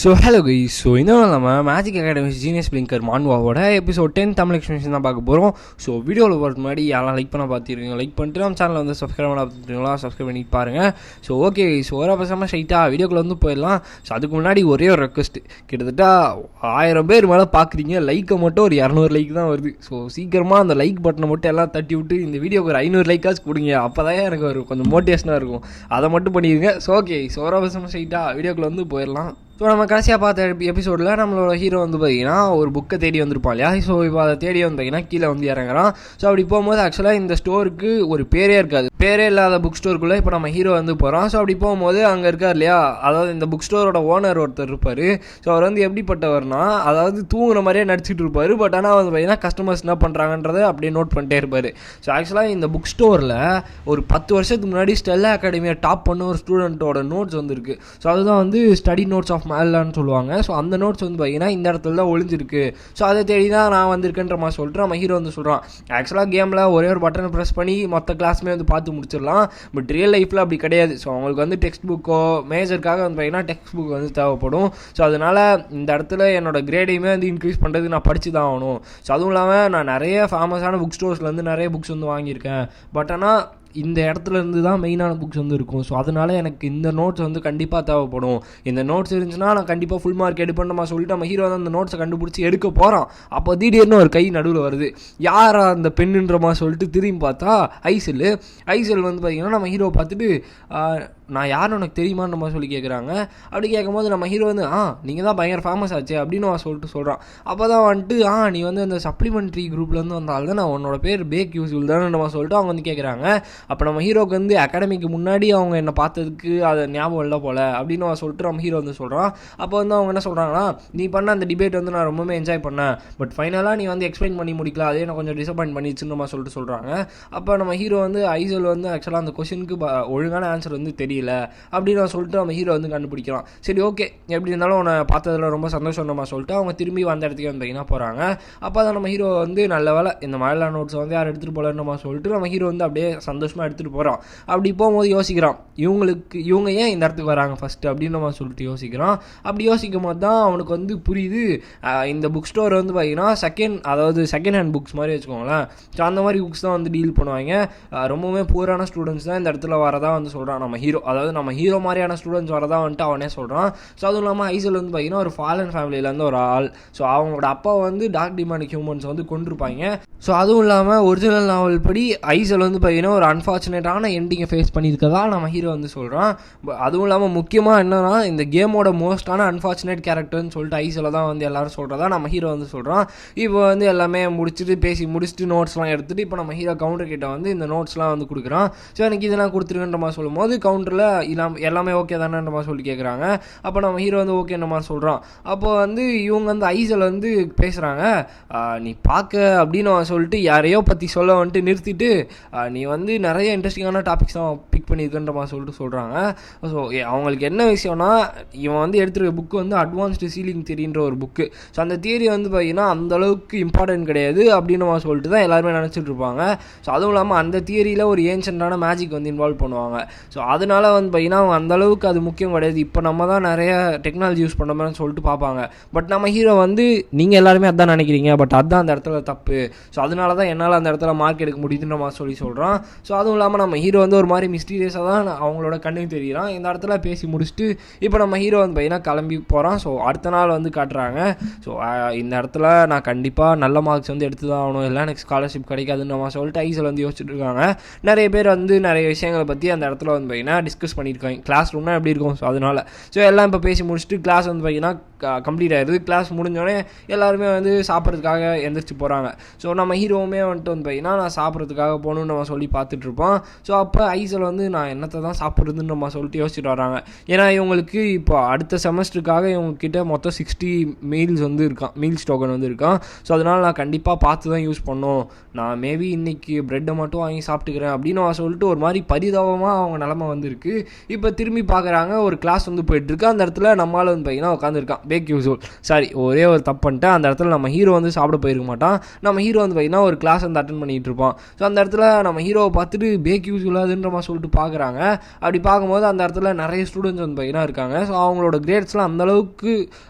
Hello guys. இன்னும் நம்ம Magic Academy Genius Blinker மான்வாவோட எபிசோட் 10 தமிழ் எக்ஸ்பிளேஷன் தான் பார்க்க போகிறோம். வீடியோவில் போகிறதுக்கு முன்னாடி யாரெல்லாம் லைக் பண்ண பார்த்துருக்கீங்க, லைக் பண்ணிட்டு நம்ம சேனலில் வந்து சப்ஸ்கிரைப் பண்ண பார்த்துருக்கீங்களா, சப்ஸ்கிரைப் பண்ணிட்டு பாருங்கள். ஓகே கைஸ், ஒரு பசமாக ஸ்ட்ரைட்டாக வீடியோக்குள்ளே வந்து போயிடலாம். அதுக்கு முன்னாடி ஒரே ஒரு ரெக்வஸ்ட், கிட்டத்தட்ட 1000 பேர் மேலே பார்க்குறீங்க, லைக்கை மட்டும் ஒரு 200 லைக் தான் வருது. சீக்கிரமாக அந்த லைக் பட்டனை மட்டும் எல்லாம் தட்டி விட்டு இந்த வீடியோக்கு ஒரு 500 லைக்காச்சும் கொடுங்க. அப்போ தான் எனக்கு ஒரு கொஞ்சம் மோட்டிவேஷனாக இருக்கும். அதை மட்டும் பண்ணிடுங்க. ஓகே, ஒரு பசமாக ஸ்ட்ரைட்டாக வீடியோக்குள்ளே வந்து போயிடலாம். நம்ம கடைசியாக பார்த்த எபிசோடில் நம்மளோட ஹீரோ வந்து பார்த்திங்கன்னா ஒரு புக்கை தேடி வந்திருப்பான் இல்லையா. இப்போ அதை தேடி வந்து பார்த்திங்கன்னா கீழே வந்து இறங்குறான். அப்படி போகும்போது ஆக்சுவலாக இந்த ஸ்டோருக்கு ஒரு பேரே இருக்காது, பேரே இல்லாத புக் ஸ்டோருக்குள்ளே இப்போ நம்ம ஹீரோ வந்து போகிறோம். அப்படி போகும்போது அங்கே இருக்கார் இல்லையா, அதாவது இந்த புக் ஸ்டோரோட ஓனர் ஒருத்தர் இருப்பார். அவர் வந்து எப்படிப்பட்டவர்னா, அதாவது தூங்குற மாதிரியே நடிச்சிட்டு இருப்பார். பட் ஆனால் வந்து பார்த்திங்கன்னா கஸ்டமர்ஸ் என்ன பண்ணுறாங்கன்றதை அப்படியே நோட் பண்ணிட்டே இருப்பார். ஆக்சுவலாக இந்த புக் ஸ்டோரில் ஒரு 10 வருஷத்துக்கு முன்னாடி ஸ்டெல்லா அகாடமியை டாப் பண்ண ஒரு ஸ்டூடெண்ட்டோட நோட்ஸ் வந்துருக்கு. அதுதான் வந்து ஸ்டடி நோட்ஸ் ஆஃப் மேலான்னு சொல்லுவாங்க. அந்த நோட்ஸ் வந்து பார்த்தீங்கன்னா இந்த இடத்துல தான் ஒளிஞ்சிருக்கு. அதை தேடி தான் நான் வந்திருக்கேன்ற மாதிரி சொல்லிட்டு நம்ம ஹீரோ வந்து சொல்கிறான். ஆக்சுவலாக கேமில் ஒரே ஒரு பட்டனை ப்ரெஸ் பண்ணி மொத்த கிளாஸுமே வந்து பார்த்து முடிச்சிடலாம். பட் ரியல் லைஃப்பில் அப்படி கிடையாது. அவங்களுக்கு வந்து டெக்ஸ்ட் புக்கோ மேஜருக்காக வந்து பார்த்தீங்கன்னா டெக்ஸ்ட் புக் வந்து தேவைப்படும். அதனால் இந்த இடத்துல என்னோடய கிரேடையுமே வந்து இன்க்ரீஸ் பண்ணுறதுக்கு நான் படித்து தான் ஆகணும். அதுவும் இல்லாமல் நான் நிறைய ஃபேமஸான புக் ஸ்டோர்ஸ்லேருந்து நிறைய புக்ஸ் வந்து வாங்கியிருக்கேன். பட் ஆனால் இந்த இடத்துல இருந்து தான் மெயினான புக்ஸ் வந்து இருக்கும். அதனால் எனக்கு இந்த நோட்ஸ் வந்து கண்டிப்பாக தேவைப்படும். இந்த நோட்ஸ் இருந்துச்சுன்னா நான் கண்டிப்பாக ஃபுல் மார்க் எடுப்பேன்மா சொல்லிட்டு நம்ம ஹீரோ வந்து அந்த நோட்ஸை கண்டுபிடிச்சி எடுக்க போகிறான். அப்போ திடீர்னு ஒரு கை நடுவில் வருது. யாரா அந்த பெண்ணுன்ற மாதிரி சொல்லிட்டு திரும்பி பார்த்தா ஐசல் வந்து பார்த்திங்கன்னா நம்ம ஹீரோவை பார்த்துட்டு நான் யாரும் உனக்கு தெரியுமான்னு நம்ம சொல்லி கேட்குறாங்க. அப்படி கேட்கும்போது நம்ம ஹீரோ வந்து நீங்கள் தான் பயங்கர ஃபேமஸ் ஆச்சு அப்படின்னு சொல்லிட்டு சொல்கிறான். அப்போ தான் வந்துட்டு நீ வந்து அந்த சப்ளிமெண்ட்ரி குரூப்லேருந்து வந்தால்தான் நான் உன்னோட பேர் பேக் யூஸ்ஃபுல் தானே நம்ம சொல்லிட்டு அவங்க வந்து கேட்குறாங்க. அப்போ நம்ம ஹீரோக்கு வந்து அகாடமிக்கு முன்னாடி அவங்க என்னை பார்த்ததுக்கு அதை ஞாபகம் இல்லை போல் அப்படின்னு சொல்லிட்டு நம்ம ஹீரோ வந்து சொல்கிறான். அப்போ வந்து அவங்க என்ன சொல்கிறாங்கன்னா, நீ பண்ண அந்த டிபேட் வந்து நான் ரொம்பவே என்ஜாய் பண்ணேன், பட் ஃபைனலாக நீ வந்து எக்ஸ்பிளைன் பண்ணி முடிக்கல, அதே நான் கொஞ்சம் டிசப்பாயின்ட் பண்ணிச்சுன்னு நம்ம சொல்லிட்டு சொல்கிறாங்க. அப்போ நம்ம ஹீரோ வந்து ஐசல் வந்து ஆக்சுவலாக அந்த கொஸ்டினுக்கு ஒழுங்கான ஆன்சர் வந்து தெரியல அப்படின்னு சொல்லிட்டு நம்ம ஹீரோ வந்து கண்டுபிடிக்கலாம். சரி ஓகே, எப்படி இருந்தாலும் உன்னை பார்த்ததில் ரொம்ப சந்தோஷம் நம்ம சொல்லிட்டு அவங்க திரும்பி வந்த இடத்துக்கு வந்தீங்கன்னா போகிறாங்க. அப்போ தான் நம்ம ஹீரோ வந்து நல்ல வேலை இந்த மழைலா நோட்ஸ் வந்து யார் எடுத்துகிட்டு போகலன்னு நம்ம சொல்லிட்டு நம்ம ஹீரோ வந்து அப்படியே சந்தோஷமாக எடுத்துகிட்டு போகிறான். அப்படி போகும்போது யோசிக்கிறான், இவங்க ஏன் இந்த இடத்துக்கு வராங்க ஃபஸ்ட்டு அப்படின்னு நம்ம சொல்லிட்டு யோசிக்கிறான். அப்படி யோசிக்கும் போது தான் அவனுக்கு வந்து புரியுது, இந்த புக் ஸ்டோர் வந்து பார்த்திங்கன்னா செகண்ட் ஹேண்ட் புக்ஸ் மாதிரி வச்சுக்கோங்களேன். அந்த மாதிரி புக்ஸ் தான் வந்து டீல் பண்ணுவாங்க. ரொம்பவுமே பூரான ஸ்டூடெண்ட்ஸ் தான் இந்த இடத்துல வரதான் வந்து சொல்கிறான் நம்ம ஹீரோ. அதாவது நம்ம ஹீரோ மாதிரியான ஸ்டூடெண்ட்ஸ் வரதான் வந்துட்டு அவனே சொல்கிறான். அதுவும் இல்லாமல் ஐசல் வந்து பார்த்திங்கன்னா ஒரு ஃபாலன் ஃபேமிலியிலேருந்து ஒரு ஆள். அவங்களோட அப்பா வந்து டார்க் டிமானிக் ஹியூமன்ஸ் வந்து கொண்டிருப்பாங்க. அதுவும் இல்லாமல் ஒரிஜினல் நாவல் படி ஐசல் வந்து பார்த்திங்கன்னா ஒரு அன்ஃபார்ச்சுனேட்டான எண்டிங்கை ஃபேஸ் பண்ணியிருக்கதா நம்ம ஹீரோ வந்து சொல்கிறான். அதுவும் இல்லாமல் முக்கியமாக என்னன்னா, இந்த கேமோட மோஸ்டான அன்ஃபார்ச்சுனேட் கேரக்டர்னு சொல்லிட்டு ஐசலை தான் வந்து எல்லோரும் சொல்கிறதா நம்ம ஹீரோ வந்து சொல்கிறான். இப்போ வந்து எல்லாமே பேசி முடிச்சுட்டு நோட்ஸ்லாம் எடுத்துகிட்டு இப்போ நம்ம ஹீரோ கவுண்டர் கிட்ட வந்து இந்த நோட்ஸ்லாம் வந்து கொடுக்குறான். எனக்கு இதெல்லாம் கொடுத்துருக்குன்ற மாதிரி சொல்லும் போது கவுண்டரில் எல்லாமே ஓகே தானேன்ற மாதிரி சொல்லி கேட்குறாங்க. அப்போ நம்ம ஹீரோ வந்து ஓகேன்ற மாதிரி சொல்கிறான். அப்போ வந்து இவங்க வந்து ஐசல் வந்து பேசுகிறாங்க, நீ பார்க்க அப்படின்னு சொல்லிட்டு யாரையோ பற்றி சொல்ல வந்துட்டு நிறுத்திட்டு நீ வந்து நிறைய இன்ட்ரெஸ்டிங்கான டாபிக்ஸ் தான் பிக் பண்ணியிருக்குன்ற மாதிரி சொல்லிட்டு சொல்கிறாங்க. அவங்களுக்கு என்ன விஷயம்னா, இவன் வந்து எடுத்துருக்க புக்கு வந்து அட்வான்ஸ்டு சீலிங் தியரின்ற ஒரு புக்கு. அந்த தியரி வந்து பார்த்திங்கன்னா அந்தளவுக்கு இம்பார்ட்டன்ட் கிடையாது அப்படின்னு சொல்லிட்டு தான் எல்லாருமே நினச்சிட்டு இருப்பாங்க. அதுவும் இல்லாமல் அந்த தியரியில் ஒரு ஏன்ஷண்டான மேஜிக் வந்து இன்வால்வ் பண்ணுவாங்க. அதனால வந்து பார்த்திங்கன்னா அவங்க அந்தளவுக்கு அது முக்கியம் கிடையாது, இப்போ நம்ம தான் நிறைய டெக்னாலஜி யூஸ் பண்ண மாதிரி சொல்லிட்டு பார்ப்பாங்க. பட் நம்ம ஹீரோ வந்து நீங்கள் எல்லாருமே அதான் நினைக்கிறீங்க, பட் அதுதான் அந்த இடத்துல தப்பு. அதனால தான் என்னால் அந்த இடத்துல மார்க் எடுக்க முடியுதுன்ற மாதிரி சொல்கிறான். அதுவும் இல்லாமல் நம்ம ஹீரோ வந்து ஒரு மாதிரி மிஸ்டீரியஸாக தான் அவங்களோட கண்ணுக்கு தெரியுறான். இந்த இடத்துல பேசி முடிச்சுட்டு இப்போ நம்ம ஹீரோ வந்து பார்த்தீங்கன்னா கிளம்பி போகிறான். அடுத்த நாள் வந்து காட்டுறாங்க. இந்த இடத்துல நான் கண்டிப்பாக நல்ல மார்க்ஸ் வந்து எடுத்து தான் ஆகணும், இல்லை எனக்கு ஸ்காலர்ஷிப் கிடைக்காதுன்னு நம்ம சொல்லிட்டு ஐசல் வந்து யோசிச்சுட்டு இருக்காங்க. நிறைய பேர் வந்து நிறைய விஷயங்களை பற்றி அந்த இடத்துல வந்து பார்த்தீங்கன்னா டிஸ்கஸ் பண்ணியிருக்காங்க. கிளாஸ் ரூம்னா எப்படி இருக்கும், அதனால் எல்லாம் இப்போ பேசி முடிச்சுட்டு கிளாஸ் வந்து பார்த்தீங்கன்னா கம்ப்ளீட் ஆகிடுது. கிளாஸ் முடிஞ்சோடனே எல்லாருமே வந்து சாப்பிட்றதுக்காக எந்திரிச்சு போகிறாங்க. நம்ம ஹீரோவுமே வந்துட்டு வந்து பார்த்தீங்கன்னா நான் சாப்பிட்றதுக்காக போகணுன்னு நம்ம சொல்லி பார்த்துட்ருப்போம். அப்போ ஐசல் வந்து நான் என்னத்தை தான் சாப்பிட்றதுன்னு நம்ம சொல்லிட்டு யோசிச்சுட்டு வராங்க. ஏன்னா இவங்களுக்கு இப்போ அடுத்த செமஸ்டருக்காக இவங்ககிட்ட மொத்தம் 60 மீல்ஸ் வந்து இருக்கான், மீல்ஸ் டோக்கன் வந்து இருக்கான். அதனால் நான் கண்டிப்பாக பார்த்து தான் யூஸ் பண்ணோம், நான் மேபி இன்றைக்கி ப்ரெட்டை மட்டும் வாங்கி சாப்பிட்டுக்கிறேன் அப்படின்னு சொல்லிட்டு ஒரு மாதிரி பரிதாபமாக அவங்க நிலமை வந்துருக்கு. இப்போ திரும்பி பார்க்குறாங்க, ஒரு கிளாஸ் வந்து போயிட்டுருக்கு. அந்த இடத்துல நம்மளால் வந்து பார்த்தீங்கன்னா உட்காந்துருக்கான். பேக் யூஸ்ஃபுல் சாரி ஒரே ஒரு தப்பு பண்ணிட்டு அந்த இடத்துல நம்ம ஹீரோ வந்து சாப்பிட போயிருக்க மாட்டான். நம்ம ஹீரோ வந்து பார்த்திங்கன்னா ஒரு கிளாஸ் வந்து அட்டன் பண்ணிகிட்டு இருப்பான். ஸோ அந்த இடத்துல நம்ம ஹீரோவை பார்த்துட்டு பேக் யூஸ்ஃபுல் அதுன்ற மாதிரி சொல்லிட்டு பார்க்குறாங்க. அப்படி பார்க்கும்போது அந்த இடத்துல நிறைய ஸ்டூடெண்ட்ஸ் வந்து பார்த்திங்கன்னா இருக்காங்க. ஸோ அவங்களோட கிரேட்ஸ்லாம் அந்தளவுக்கு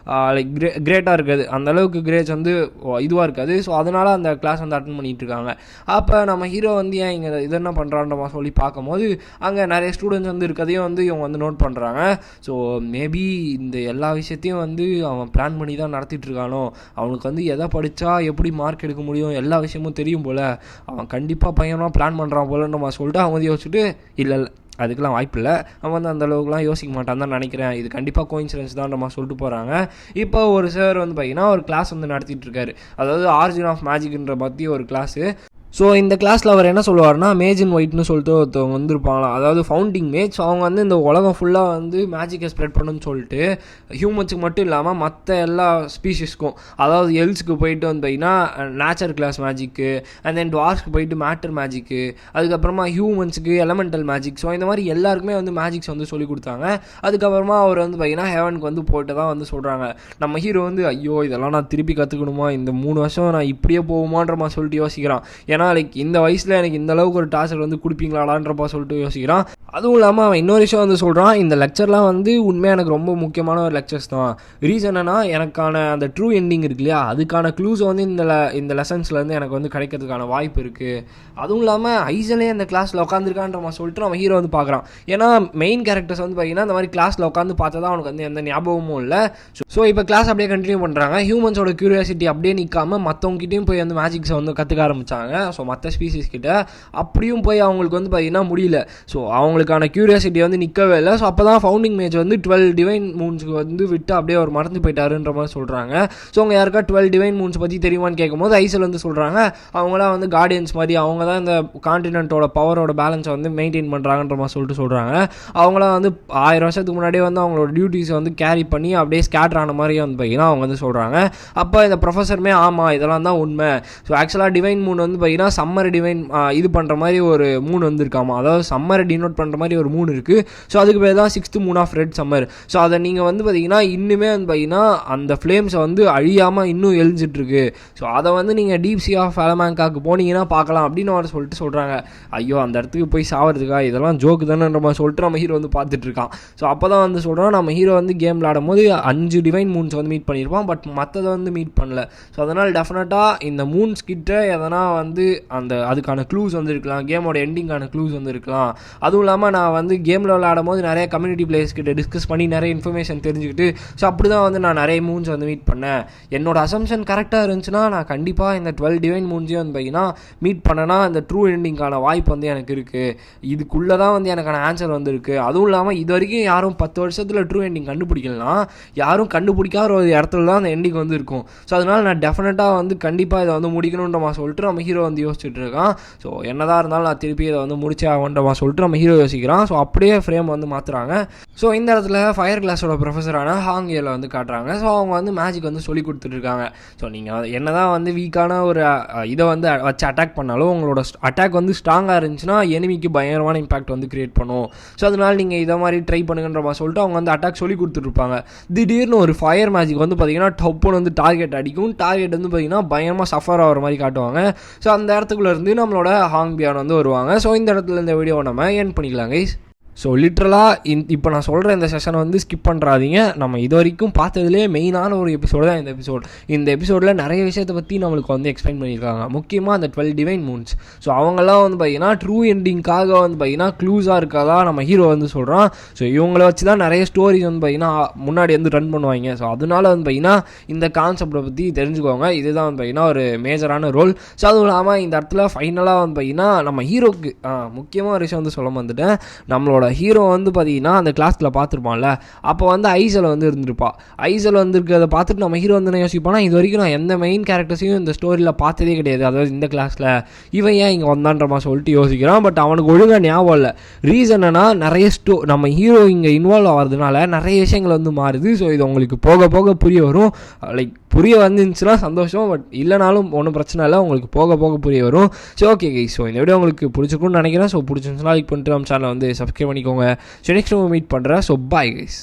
லைக் கிரேட்டாக இருக்காது, அந்தளவுக்கு கிரேட்ஸ் வந்து இதுவாக இருக்காது. ஸோ அதனால் அந்த கிளாஸ் வந்து அட்டன் பண்ணிகிட்டு இருக்காங்க. அப்போ நம்ம ஹீரோ வந்து ஏன் இங்கே இது என்ன பண்ணுறான்ற மாதிரி சொல்லி பார்க்கும்போது அங்கே நிறைய ஸ்டூடெண்ட்ஸ் வந்து இருக்கதையும் வந்து இவங்க வந்து நோட் பண்ணுறாங்க. ஸோ மேபி இந்த எல்லா விஷயத்தையும் வந்து அவன் பிளான் பண்ணி தான் நடத்திட்டு இருக்கானோ, அவனுக்கு வந்து எதை படித்தா எப்படி மார்க் எடுக்க முடியும் எல்லா விஷயமும் தெரியும் போல், அவன் கண்டிப்பாக பையனாக பிளான் பண்ணுறான் போலன்னு நம்ம சொல்லிட்டு அவங்க வந்து யோசிச்சுட்டு இல்லை அதுக்கெலாம் வாய்ப்பு இல்லை, அவன் வந்து அந்தளவுக்குலாம் யோசிக்க மாட்டான் தான் நினைக்கிறேன், இது கண்டிப்பாக கோஇன்சிடென்ஸ் தான் நம்ம சொல்லிட்டு போகிறாங்க. இப்போ ஒரு சார் வந்து பார்த்திங்கன்னா ஒரு கிளாஸ் வந்து நடத்திட்டு இருக்காரு, அதாவது ஆரிஜின் ஆஃப் மேஜிக்ன்ற பற்றி ஒரு கிளாஸு. ஸோ இந்த கிளாஸில் அவர் என்ன சொல்லுவார்னா, மேஜ் இன் ஒயிட்னு சொல்லிட்டு ஒருத்தவங்க வந்திருப்பாங்களாம், அதாவது ஃபவுண்டிங் மேஜ். ஸோ அவங்க வந்து இந்த உலகம் ஃபுல்லாக வந்து மேஜிக்கை ஸ்ப்ரெட் பண்ணுன்னு சொல்லிட்டு ஹியூமன்ஸுக்கு மட்டும் இல்லாமல் மற்ற எல்லா ஸ்பீஷிஸ்க்கும், அதாவது எல்ஸுக்கு போயிட்டு வந்து பார்த்திங்கன்னா nature class magic, and then டுவார்ஸ்க்கு போயிட்டு மேட்டர் மேஜிக்கு, அதுக்கப்புறமா ஹியூமன்ஸுக்கு எலமெண்டல் மேஜிக். ஸோ இந்த மாதிரி எல்லாருக்குமே வந்து மேஜிக்ஸ் வந்து சொல்லி கொடுத்தாங்க. அதுக்கப்புறமா அவர் வந்து பார்த்திங்கன்னா ஹெவனுக்கு வந்து போயிட்டு தான் வந்து சொல்கிறாங்க. நம்ம ஹீரோ வந்து ஐயோ இதெல்லாம் நான் திருப்பி கற்றுக்கணுமா, இந்த 3 வருஷம் நான் இப்படியே போகுமான்ற மாதிரி சொல்லிட்டு யோசிக்கிறான். ஏன்னா லைக் இந்த வயசில் எனக்கு இந்த அளவுக்கு ஒரு டாஸ்க் வந்து கொடுப்பீங்களாடான்றப்பா சொல்லிட்டு யோசிக்கிறான். அதுவும் இல்லாமல் அவன் இன்னொரு விஷயம் வந்து சொல்கிறான், இந்த லெக்சர்லாம் வந்து உண்மையாக எனக்கு ரொம்ப முக்கியமான ஒரு லெக்சர்ஸ் தான். ரீசன் என்னன்னா, எனக்கான அந்த ட்ரூ எண்டிங் இருக்கு இல்லையா, அதுக்கான க்ளூஸ் வந்து இந்த லெசன்ஸ்லேருந்து எனக்கு வந்து கிடைக்கிறதுக்கான வாய்ப்பு இருக்குது. அதுவும் இல்லாமல் ஐசலே அந்த கிளாஸில் உட்காந்துருக்கான்ற மாதிரி சொல்லிட்டு நம்ம ஹீரோ வந்து பார்க்குறான். ஏன்னா மெயின் கேரக்டர்ஸ் வந்து பார்த்திங்கன்னா இந்த மாதிரி கிளாஸில் உட்காந்து பார்த்தா தான் அவனுக்கு வந்து எந்த ஞாபகமும் இல்லை. ஸோ இப்போ கிளாஸ் அப்படியே கண்டினியூ பண்ணுறாங்க. ஹியூமன்ஸோட க்யூரியாசிட்டி அப்படியே நிற்காமல் மற்றவங்ககிட்டையும் போய் வந்து மேஜிக்ஸை வந்து கற்றுக்க ஆரம்பித்தாங்க. ஸோ மற்ற ஸ்பீசிஸ் கிட்ட அப்படியும் போய் அவங்களுக்கு வந்து பார்த்திங்கன்னா முடியல. ஸோ அவங்களுக்கான க்யூரியாசிட்டி வந்து நிற்கவே இல்லை. ஸோ அப்போ தான் ஃபவுண்டிங் மேஜ் வந்து 12 டிவைன் மூன்ஸுக்கு வந்து விட்டு அப்படியே அவர் மறந்து போயிட்டாருன்ற மாதிரி சொல்கிறாங்க. ஸோ அவங்க யாருக்கா 12 டிவைன் மூன்ஸ் பற்றி தெரியுமான்னு கேட்கும்போது ஐசல் வந்து சொல்கிறாங்க, அவங்களாம் வந்து கார்டியன்ஸ் மாதிரி, அவங்க தான் இந்த கான்டினென்ட்டோட பவரோட பேலன்ஸை வந்து மெயின்டைன் பண்ணுறாங்கன்ற மாதிரி சொல்கிறாங்க. அவங்களாம் வந்து 1000 வருஷத்துக்கு முன்னாடியே வந்து அவங்களோட டியூட்டிஸை வந்து கேரி பண்ணி அப்படியே ஸ்கேட்டர் ஆன மாதிரி வந்து பார்த்திங்கன்னா அவங்க வந்து சொல்கிறாங்க. அப்போ இந்த ப்ரொஃபஸருமே ஆமாம் இதெல்லாம் தான் உண்மை. ஸோ ஆக்சுவலாக டிவைன் மூன் வந்து பார்த்திங்கன்னா சம்மர் டிவைன் இது பண்ணுற மாதிரி ஒரு மூணு வந்துருக்காமா, அதாவது சம்மரை டினோட் பண்ணுற மாதிரி ஒரு மூணு இருக்குது. ஸோ அதுக்கு பேர் தான் 6th moon of red summer. So அதை நீங்கள் வந்து பார்த்திங்கன்னா இன்னுமே வந்து பார்த்திங்கன்னா அந்த ஃப்ளேம்ஸை வந்து அழியாமல் இன்னும் எழிஞ்சிட்ருக்கு. ஸோ அதை வந்து நீங்கள் டீப் சி ஆஃப் அலமேங்காக்கு போனீங்கன்னா பார்க்கலாம் அப்படின்னு அவர் சொல்லிட்டு சொல்கிறாங்க. ஐயோ அந்த இடத்துக்கு போய் சாவறதுக்கா, இதெல்லாம் ஜோக்கு தானேன்ற மாதிரி சொல்லிட்டு நம்ம ஹீரோ வந்து பார்த்துட்ருக்கான். ஸோ அப்போ தான் வந்து சொல்கிறோம், நம்ம ஹீரோ வந்து கேம் விளாடும் போது 5 டிவைன் மூன்ஸ் வந்து மீட் பண்ணியிருப்பான், பட் மற்றதை வந்து மீட் பண்ணல. ஸோ அதனால் டெஃபினட்டாக இந்த மூன்ஸ் கிட்ட எதனா வந்து அந்த அதுக்கான க்ளூஸ் வந்து இருக்கலாம், கேமோட எண்டிங்கான க்ளூஸ் வந்து இருக்கலாம். அதுவும் இல்லாமல் நான் வந்து கேமில் விளையாடும் போது நிறைய கம்யூனிட்டி பிளேயர்ஸ் கிட்ட டிஸ்கஸ் பண்ணி நிறைய இன்ஃபர்மேஷன் தெரிஞ்சுக்கிட்டு, ஸோ அப்படி தான் வந்து நான் நிறைய மூன்ஸ் வந்து மீட் பண்ணேன். என்னோட அசம்ஷன் கரெக்டாக இருந்துச்சுன்னா நான் கண்டிப்பாக இந்த 12 டிவைன் மூன்ஸையும் வந்து பார்த்தீங்கன்னா மீட் பண்ணனா இந்த ட்ரூ எண்டிங்கான வாய்ப்பு வந்து எனக்கு இருக்குது. இதுக்குள்ளே தான் வந்து எனக்கான ஆன்சர் வந்து இருக்குது. அதுவும் இல்லாமல் இது வரைக்கும் யாரும் 10 வருஷத்தில் ட்ரூ எண்டிங் கண்டுபிடிக்கலாம், யாரும் கண்டுபிடிக்காத ஒரு இடத்துல தான் அந்த எண்டிங் வந்து இருக்கும். ஸோ அதனால் நான் டெஃபினட்டாக வந்து கண்டிப்பாக இதை வந்து முடிக்கணுன்ற மாதிரி சொல்லிட்டு நம்ம ஹீரோ வந்து யோசிச்சுட்டு இருக்கான். ஸோ என்னதான் இருந்தாலும் நான் திருப்பி இதை வந்து முடிச்சே ஆகன்றமா சொல்லிட்டு நம்ம ஹீரோ யோசிக்கிறான். ஸோ அப்படியே ஃப்ரேம் வந்து மாற்றுறாங்க. ஸோ இந்த இடத்துல ஃபயர் கிளாஸோட ப்ரொஃபஸரான ஹாங்கியில் வந்து காட்டுறாங்க. ஸோ அவங்க வந்து மேஜிக் வந்து சொல்லி கொடுத்துட்ருக்காங்க. ஸோ நீங்கள் என்ன தான் வந்து வீக்கான ஒரு இதை வந்து வச்சு அட்டாக் பண்ணாலும் உங்களோட அட்டாக் வந்து ஸ்ட்ராங்காக இருந்துச்சுன்னா எனிமிக்கு பயங்கரமான இம்பாக்ட் வந்து கிரியேட் பண்ணும். ஸோ அதனால் நீங்கள் இதை மாதிரி ட்ரை பண்ணுங்கன்ற மாதிரி சொல்லிட்டு அவங்க வந்து அட்டாக் சொல்லி கொடுத்துட்ருப்பாங்க. திடீர்னு ஒரு ஃபயர் மேஜிக் வந்து பார்த்தீங்கன்னா டப்புன்னு வந்து டார்கெட் அடிக்கும். டார்கெட் வந்து பார்த்தீங்கன்னா பயங்கரமாக சஃபர் ஆகிற மாதிரி காட்டுவாங்க. ஸோ அந்த இடத்துக்குள்ளே இருந்து நம்மளோட ஹாங் பியான் வந்து வருவாங்க. ஸோ இந்த இடத்துல இந்த வீடியோவை நம்ம எண்ட் பண்ணிக்கலாம் கைஸ். ஸோ லிட்ரலாக இப்போ நான் சொல்கிற இந்த செஷனை வந்து ஸ்கிப் பண்ணுறாதீங்க. நம்ம இது வரைக்கும் பார்த்ததுலேயே மெயினான ஒரு எபிசோடு தான் இந்த எபிசோடில் நிறைய விஷயத்தை பற்றி நம்மளுக்கு வந்து எக்ஸ்பிளைன் பண்ணியிருக்காங்க. முக்கியமாக அந்த 12 டிவைன் மூன்ஸ். ஸோ அவங்கெல்லாம் வந்து பார்த்திங்கன்னா ட்ரூ எண்டிங்காக வந்து பார்த்திங்கன்னா க்ளூஸாக இருக்காதா நம்ம ஹீரோ வந்து சொல்கிறான். ஸோ இவங்கள வச்சு தான் நிறைய ஸ்டோரிஸ் வந்து பார்த்திங்கன்னா முன்னாடி வந்து ரன் பண்ணுவாங்க. ஸோ அதனால வந்து பார்த்திங்கன்னா இந்த கான்செப்டை பற்றி தெரிஞ்சுக்கோங்க. இதுதான் வந்து பார்த்திங்கன்னா ஒரு மேஜரான ரோல். ஸோ அதுவும் இல்லாமல் இந்த இடத்துல ஃபைனலாக வந்து பார்த்திங்கன்னா நம்ம ஹீரோக்கு முக்கியமாக ஒரு விஷயம் வந்து சொல்ல வந்துட்டேன். நம்மளோட ஹீரோ வந்து பார்த்தீங்கன்னா அந்த கிளாஸில் பார்த்துருப்பான்ல, அப்போ வந்து ஐசல் வந்து இருந்திருப்பா. ஐசல் வந்து இருக்கிறத பார்த்துட்டு நம்ம ஹீரோ வந்து யோசிப்பானா, இது வரைக்கும் நான் எந்த மெயின் கேரக்டர்ஸையும் இந்த ஸ்டோரியில் பார்த்ததே கிடையாது, அதாவது இந்த கிளாஸில் இவன் ஏன் இங்கே வந்தான்றமா சொல்லிட்டு யோசிக்கிறான். பட் அவனுக்கு ஒழுங்காக ஞாபகம் இல்லை. ரீசன் என்னன்னா நிறைய நம்ம ஹீரோ இங்கே இன்வால்வ் ஆகிறதுனால நிறைய விஷயங்கள் வந்து மாறுது. ஸோ இது உங்களுக்கு போக போக புரிய வரும். லைக் புரிய வந்துச்சுன்னா சந்தோஷம், பட் இல்லைனாலும் ஒன்றும் பிரச்சனை இல்லை, உங்களுக்கு போக போக புரிய வரும். ஸோ ஓகே கைஸ், ஸோ இந்த வீடியோ உங்களுக்கு பிடிச்சிருக்குன்னு நினைக்கிறேன். ஸோ பிடிச்சிருந்துச்சுன்னா லைக் பண்ணிட்டு நம்ம சேனலை வந்து சப்ஸ்கிரைப் பண்ணிக்கோங்க. ஸோ நெக்ஸ்ட் மீட் பண்ணுறேன். So bye guys.